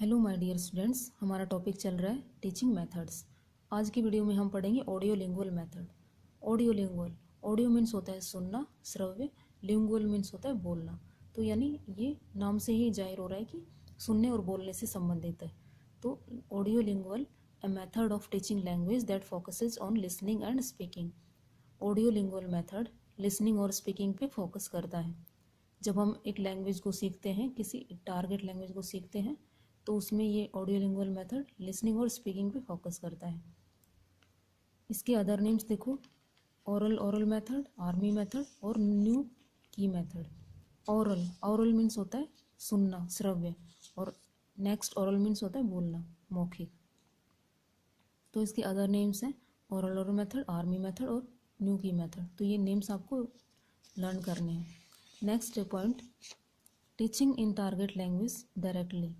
Hello my dear students, हमारा topic चल रहा है टीचिंग मेथड्स। आज की वीडियो में हम पढ़ेंगे audio lingual method. Audio lingual, audio means होता है सुनना, श्रव्य। लिंगुअल मीन्स होता है बोलना। तो यानी ये नाम से ही जाहिर हो रहा है कि सुनने और बोलने से संबंधित है। तो audio lingual a method of teaching language that focuses on listening and speaking. Audio lingual method listening और स्पीकिंग पे फोकस करता है। जब हम एक लैंग्वेज को सीखते हैं, किसी टारगेट लैंग्वेज को सीखते हैं, तो उसमें ये ऑडियो लिंगुअल मेथड लिसनिंग और स्पीकिंग पे फोकस करता है। इसके अदर नेम्स देखो, ओरल मेथड, आर्मी मेथड और न्यू की मेथड। ओरल मीन्स होता है सुनना, श्रव्य, और नेक्स्ट ओरल मीन्स होता है बोलना, मौखिक। तो इसके अदर नेम्स हैं ओरल मेथड, आर्मी मेथड और न्यू की मेथड। तो ये नेम्स आपको लर्न करने हैं। Next point, teaching in target language directly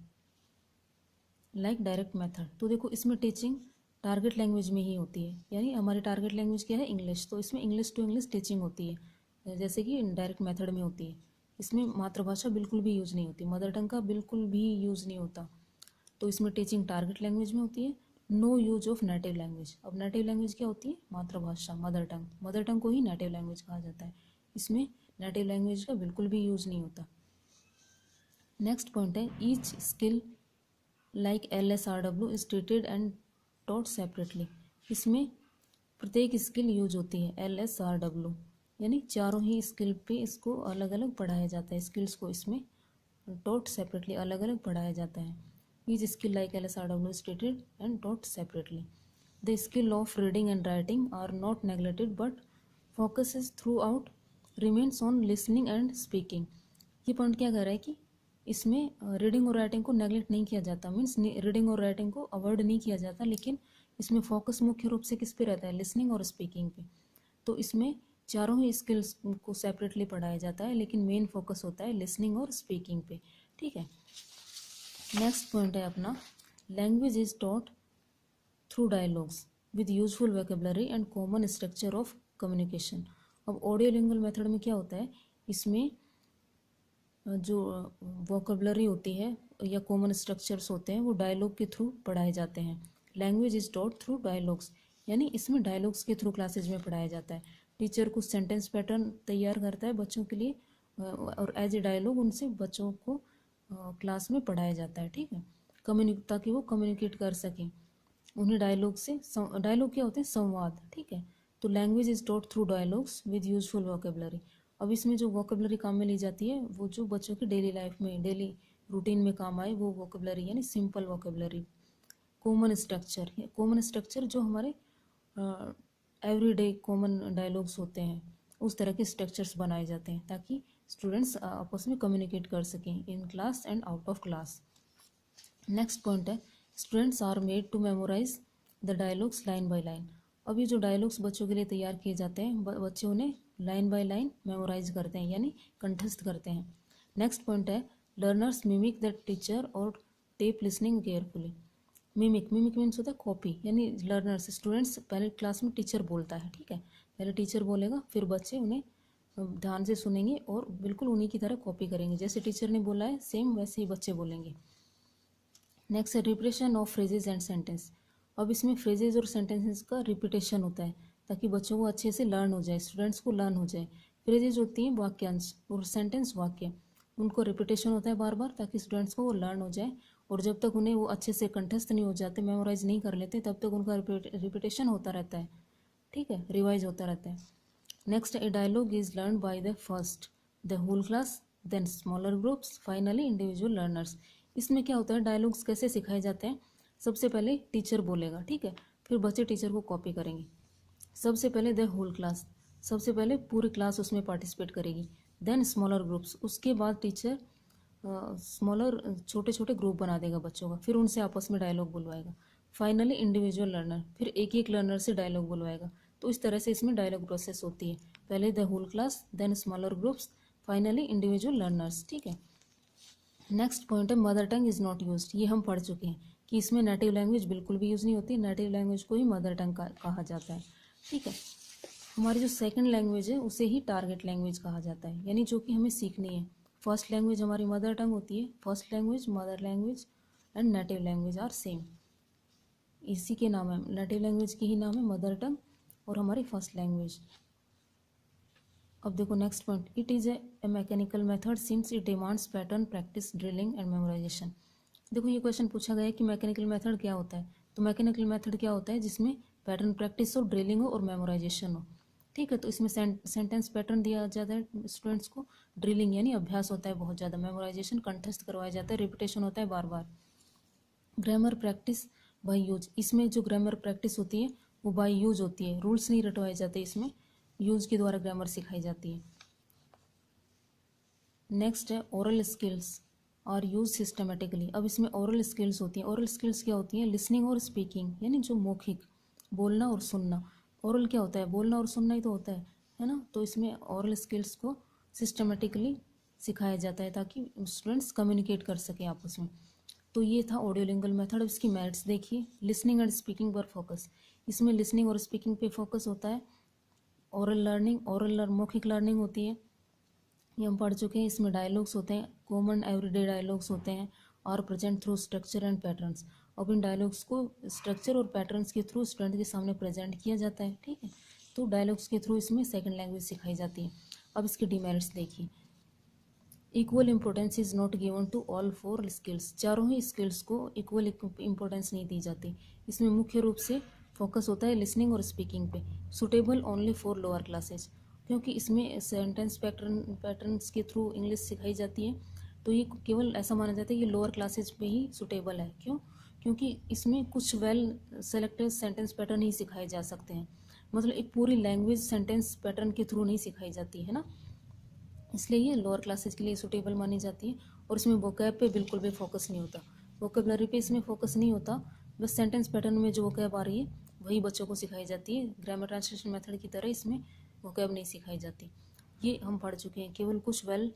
like direct method. तो देखो, इसमें टीचिंग टारगेट लैंग्वेज में ही होती है, यानी हमारी टारगेट लैंग्वेज क्या है, इंग्लिश। तो इसमें इंग्लिश टू इंग्लिश टीचिंग होती है, जैसे कि डायरेक्ट मेथड में होती है। इसमें मातृभाषा बिल्कुल भी यूज़ नहीं होती, मदर टंग का बिल्कुल भी यूज़ नहीं होता। तो इसमें टीचिंग टारगेट लैंग्वेज में होती है। No use of native language. अब नेटिव लैंग्वेज क्या होती है, मातृभाषा, मदर टंग। मदर टंग को ही नेटिव लैंग्वेज कहा जाता है। इसमें नेटिव लैंग्वेज का बिल्कुल भी यूज़ नहीं होता। नेक्स्ट पॉइंट है, each skill like LSRW is treated and taught separately. इसमें प्रत्येक स्किल यूज होती है, LSRW, यानी चारों ही स्किल पे इसको अलग अलग पढ़ाया जाता है। स्किल्स को इसमें टॉट सेपरेटली अलग अलग पढ़ाया जाता है। Each skill like LSRW is treated and taught separately. The skill of reading and writing are not neglected but focuses throughout remains on listening and speaking. ये पॉइंट क्या कर रहा है कि इसमें रीडिंग और राइटिंग को नेगलेक्ट नहीं किया जाता, मीन्स रीडिंग और राइटिंग को अवॉइड नहीं किया जाता, लेकिन इसमें फोकस मुख्य रूप से किस पे रहता है, लिसनिंग और स्पीकिंग पे। तो इसमें चारों ही स्किल्स को सेपरेटली पढ़ाया जाता है, लेकिन मेन फोकस होता है लिसनिंग और स्पीकिंग पे। ठीक है। नेक्स्ट पॉइंट है अपना, language is taught through dialogues with useful vocabulary and common structure of communication. अब ऑडियो लिंगुअल मेथड में क्या होता है, इसमें जो वोकेबलरी होती है या कॉमन स्ट्रक्चर्स होते हैं वो डायलॉग के थ्रू पढ़ाए जाते हैं। Language is taught through dialogues, यानी इसमें डायलॉग्स के थ्रू क्लासेज में पढ़ाया जाता है। टीचर कुछ सेंटेंस पैटर्न तैयार करता है बच्चों के लिए, और एज ए डायलॉग उनसे बच्चों को क्लास में पढ़ाया जाता है। ठीक है, ताकि वो कम्युनिकेट कर सकें उन्हें डायलॉग से। डायलॉग क्या होते हैं, संवाद। ठीक है, तो language is taught through dialogues with useful vocabulary. अब इसमें जो वोकेबलरी काम में ली जाती है वो जो बच्चों की डेली लाइफ में, डेली रूटीन में काम आए, वो वोकेबलरी यानी simple vocabulary. Common structure, common structure जो हमारे एवरीडे कॉमन डायलॉग्स होते हैं, उस तरह के स्ट्रक्चर्स बनाए जाते हैं ताकि स्टूडेंट्स आपस में कम्युनिकेट कर सकें in class and out of class. Next point है, students are made to memorize the dialogues line by line. अब ये जो डायलॉग्स बच्चों के लिए तैयार किए जाते हैं, बच्चे उन्हें लाइन बाय लाइन मेमोराइज करते हैं, यानी कंठस्थ करते हैं। नेक्स्ट पॉइंट है, लर्नर्स मिमिक द टीचर और tape listening carefully. Mimic means होता है कॉपी, यानी लर्नर्स, स्टूडेंट्स पहले क्लास में टीचर बोलता है, ठीक है, पहले टीचर बोलेगा, फिर बच्चे उन्हें ध्यान से सुनेंगे और बिल्कुल उन्हीं की तरह कॉपी करेंगे, जैसे टीचर ने बोला है सेम वैसे ही बच्चे बोलेंगे। नेक्स्ट है repetition of phrases and sentence. अब इसमें फ्रेजेज और सेंटेंसेस का रिपीटेशन होता है ताकि बच्चों को अच्छे से लर्न हो जाए, स्टूडेंट्स को लर्न हो जाए। फ्रेजेज होती हैं वाक्यांश और सेंटेंस वाक्य, उनको रिपीटेशन होता है बार बार ताकि स्टूडेंट्स को वो लर्न हो जाए। और जब तक उन्हें वो अच्छे से कंठस्थ नहीं हो जाते, मेमोराइज नहीं कर लेते, तब तक उनका रिपीटेशन होता रहता है। ठीक है, रिवाइज होता रहता है। Next, a dialogue is learn by the first the whole class, then smaller groups, finally individual learners. इसमें क्या होता है, डायलॉग्स कैसे सिखाए जाते हैं, सबसे पहले टीचर बोलेगा, ठीक है, फिर बच्चे टीचर को कॉपी करेंगे। सबसे पहले द होल क्लास, सबसे पहले पूरी क्लास उसमें पार्टिसिपेट करेगी। देन स्मॉलर ग्रुप्स, उसके बाद टीचर स्मॉलर छोटे छोटे ग्रुप बना देगा बच्चों का, फिर उनसे आपस में डायलॉग बुलवाएगा। फाइनली इंडिविजुअल लर्नर, फिर एक एक लर्नर से डायलॉग बुलवाएगा। तो इस तरह से इसमें डायलॉग प्रोसेस होती है, पहले the whole class, then smaller groups, finally individual learners. ठीक है। नेक्स्ट पॉइंट है mother tongue is not used. ये हम पढ़ चुके हैं कि इसमें नेटिव लैंग्वेज बिल्कुल भी यूज़ नहीं होती, नेटिव लैंग्वेज को ही मदर टंग कहा जाता है। ठीक है, हमारी जो सेकंड लैंग्वेज है उसे ही टारगेट लैंग्वेज कहा जाता है, यानी जो कि हमें सीखनी है। फर्स्ट लैंग्वेज हमारी मदर टंग होती है, first language, mother language, and native language are same. इसी के नाम है, नेटिव लैंग्वेज की ही नाम है मदर टंग और हमारी फर्स्ट लैंग्वेज। अब देखो next point, it is a mechanical method since it demands pattern practice drilling and memorisation. देखो ये क्वेश्चन पूछा गया है कि मैकेनिकल मेथड क्या होता है, तो मैकेनिकल मेथड क्या होता है जिसमें पैटर्न प्रैक्टिस हो, ड्रिलिंग हो और मेमोराइजेशन हो। ठीक है, तो इसमें सेंटेंस पैटर्न दिया जाता है स्टूडेंट्स को, ड्रिलिंग यानी अभ्यास होता है बहुत ज़्यादा, मेमोराइजेशन कंठस्थ करवाया जाता है, रिपीटेशन होता है बार बार। ग्रामर प्रैक्टिस बाय यूज, इसमें जो ग्रामर प्रैक्टिस होती है वो बाय यूज होती है, रूल्स नहीं रटवाए जाते, इसमें यूज के द्वारा ग्रामर सिखाई जाती है। नेक्स्ट है oral skills are use systematically. अब इसमें ओरल स्किल्स होती हैं। ओरल स्किल्स क्या होती हैं? लिसनिंग और स्पीकिंग, यानी जो मौखिक, बोलना और सुनना। ओरल क्या होता है? बोलना और सुनना ही तो होता है ना। तो इसमें ओरल स्किल्स को सिस्टमेटिकली सिखाया जाता है ताकि स्टूडेंट्स कम्युनिकेट कर सकें आपस में। तो ये था ऑडियोलिंगुअल मेथड। इसकी मेरिट्स देखिए, लिसनिंग एंड स्पीकिंग पर फोकस। इसमें लिसनिंग और स्पीकिंग पे फोकस होता है। ओरल लर्निंग, मौखिक लर्निंग होती है, ये हम पढ़ चुके हैं। इसमें डायलॉग्स होते हैं, कॉमन एवरीडे डायलॉग्स होते हैं, और present through structure and patterns. अब इन डायलॉग्स को स्ट्रक्चर और पैटर्न्स के थ्रू स्टूडेंट के सामने प्रेजेंट किया जाता है। ठीक है, तो डायलॉग्स के थ्रू इसमें सेकंड लैंग्वेज सिखाई जाती है। अब इसके डिमेरिट्स देखिए, equal importance is not given to all four skills. चारों ही स्किल्स को इक्वल इम्पोर्टेंस नहीं दी जाती। इसमें मुख्य रूप से फोकस होता है लिसनिंग और स्पीकिंग पे। Suitable only for lower classes, क्योंकि इसमें सेंटेंस पैटर्न्स के थ्रू इंग्लिश सिखाई जाती है, तो ये केवल ऐसा माना जाता है कि लोअर क्लासेज पे ही सुटेबल है। क्यों? क्योंकि इसमें कुछ वेल सेलेक्टेड सेंटेंस पैटर्न ही सिखाए जा सकते हैं, मतलब एक पूरी लैंग्वेज सेंटेंस पैटर्न के थ्रू नहीं सिखाई जाती है ना, इसलिए ये लोअर क्लासेज के लिए सूटेबल मानी जाती है। और इसमें वोकैब पे बिल्कुल भी फोकस नहीं होता, वोकेबलरी पे इसमें फोकस नहीं होता, बस सेंटेंस पैटर्न में जो वोकैब आ रही है वही बच्चों को सिखाई जाती है। ग्रामर ट्रांसलेशन मेथड की तरह इसमें वोकैब नहीं सिखाई जाती। ये हम पढ़ चुके हैं, केवल कुछ वेल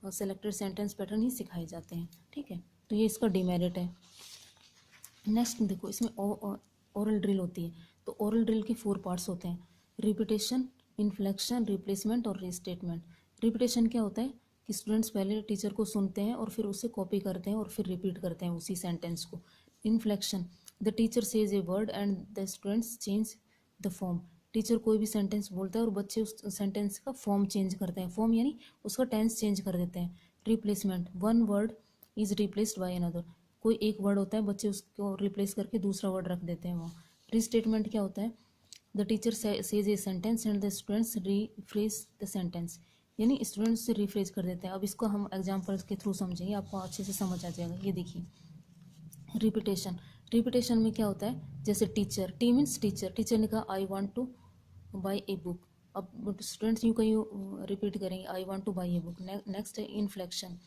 सेलेक्टेड सेंटेंस पैटर्न ही सिखाए जाते हैं। ठीक है, तो ये इसका डिमेरिट है। नेक्स्ट देखो, इसमें ओरल ड्रिल होती है। तो ओरल ड्रिल के 4 पार्ट्स होते हैं, रिपीटेशन, इन्फ्लेक्शन, रिप्लेसमेंट और रीस्टेटमेंट। रिपीटेशन क्या होता है कि स्टूडेंट्स पहले टीचर को सुनते हैं और फिर उसे कॉपी करते हैं और फिर रिपीट करते हैं उसी सेंटेंस को। Inflection, the teacher says a word and the students change the form. Teacher कोई भी सेंटेंस बोलता है और बच्चे उस सेंटेंस का फॉर्म चेंज करते हैं, फॉर्म यानी उसका टेंस चेंज कर देते हैं। Replacement, one word is replaced by another, कोई एक वर्ड होता है, बच्चे उसको रिप्लेस करके दूसरा वर्ड रख देते हैं वहाँ। रीस्टेटमेंट क्या होता है? The teacher says a sentence and the students rephrase the sentence, यानी स्टूडेंट्स से रिफ्रेज कर देते हैं। अब इसको हम एग्जाम्पल्स के थ्रू समझेंगे, आपको अच्छे से समझ आ जाएगा। ये देखिए, रिपीटेशन, रिपीटेशन में क्या होता है? जैसे teacher, T means teacher, teacher ने कहा आई want to buy a book. अब स्टूडेंट्स यूँ कहीं रिपीट करेंगे आई want to buy a book. Next है इन्फ्लेक्शन,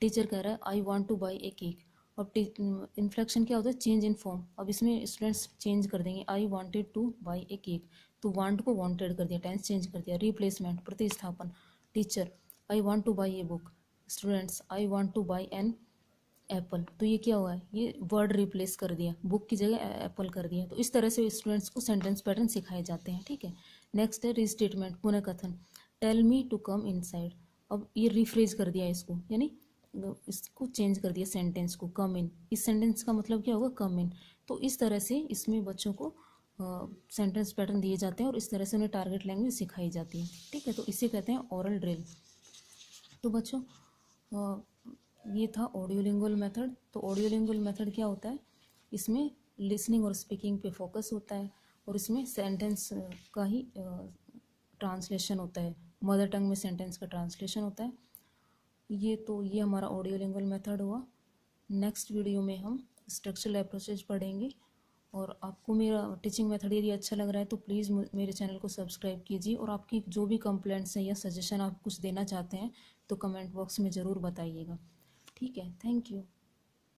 टीचर कह रहा है आई want to buy A cake. अब इन्फ्लेक्शन क्या होता है? Change in form. अब इसमें स्टूडेंट्स चेंज कर देंगे I wanted to buy A cake, तो वांट को वॉन्टेड कर दिया, टेंस चेंज कर दिया। रिप्लेसमेंट, प्रतिस्थापन, teacher I want to buy a book, students I want to buy an apple. तो ये क्या हुआ है? ये वर्ड रिप्लेस कर दिया, बुक की जगह एप्पल कर दिया। तो इस तरह से स्टूडेंट्स को सेंटेंस पैटर्न सिखाए जाते हैं। ठीक है, नेक्स्ट है रीस्टेटमेंट, पुनर्कथन, tell me to come inside. अब ये रिफ्रेज कर दिया इसको, यानी इसको चेंज कर दिया सेंटेंस को, कम इन। इस सेंटेंस का मतलब क्या होगा? कम इन। तो इस तरह से इसमें बच्चों को सेंटेंस पैटर्न दिए जाते हैं और इस तरह से उन्हें टारगेट लैंग्वेज सिखाई जाती है। ठीक है, तो इसे कहते हैं ओरल ड्रिल। तो बच्चों ये था ऑडियोलिंगुअल मेथड। तो ऑडियोलिंगुअल मेथड क्या होता है? इसमें लिसनिंग और स्पीकिंग पे फोकस होता है और इसमें सेंटेंस का ही ट्रांसलेशन होता है, मदर टंग में सेंटेंस का ट्रांसलेशन होता है। ये हमारा ऑडियोलिंगुअल मेथड हुआ। नेक्स्ट वीडियो में हम स्ट्रक्चरल अप्रोचेज पढ़ेंगे। और आपको मेरा टीचिंग मेथड यदि अच्छा लग रहा है तो प्लीज़ मेरे चैनल को सब्सक्राइब कीजिए, और आपकी जो भी कंप्लेंट्स हैं या सजेशन आप कुछ देना चाहते हैं तो कमेंट बॉक्स में ज़रूर बताइएगा। ठीक है, थैंक यू।